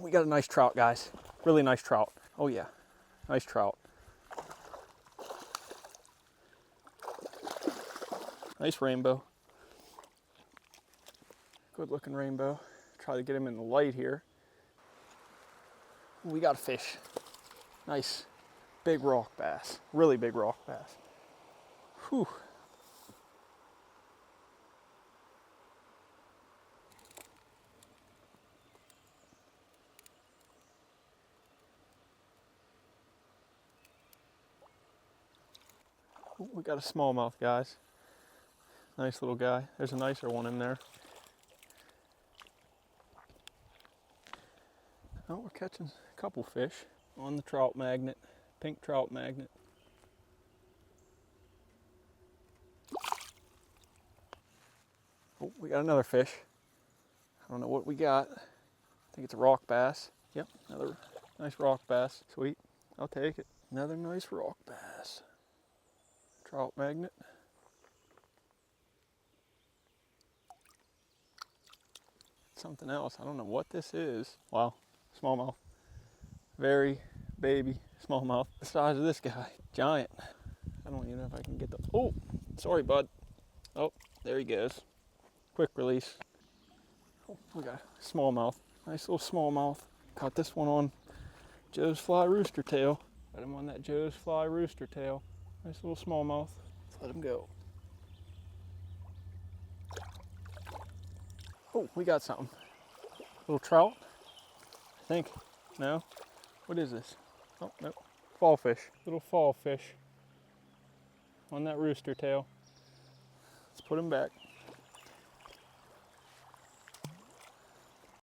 we got a nice trout, guys. Really nice trout. Oh yeah, nice trout. Nice rainbow. Good looking rainbow. Try to get him in the light here. We got a fish. Nice big rock bass. Really big rock bass. Whew. Ooh, we got a smallmouth, guys. Nice little guy. There's a nicer one in there. Oh, we're catching a couple fish on the trout magnet, pink trout magnet. Oh, we got another fish. I don't know what we got. I think it's a rock bass. Yep, another nice rock bass. Sweet, I'll take it. Another nice rock bass. Trout magnet. Something else. I don't know what this is. Wow, smallmouth. Very baby smallmouth. The size of this guy. Giant. I don't even know if I can get the... Oh, sorry, bud. Oh, there he goes. Quick release. Oh, we got a smallmouth. Nice little smallmouth. Caught this one on Joe's fly rooster tail. Got him on that Joe's fly rooster tail. Nice little smallmouth. Let's let him go. Oh, we got something. Little trout, I think. No? What is this? Oh, nope. Fall fish. Little fall fish on that rooster tail. Let's put him back.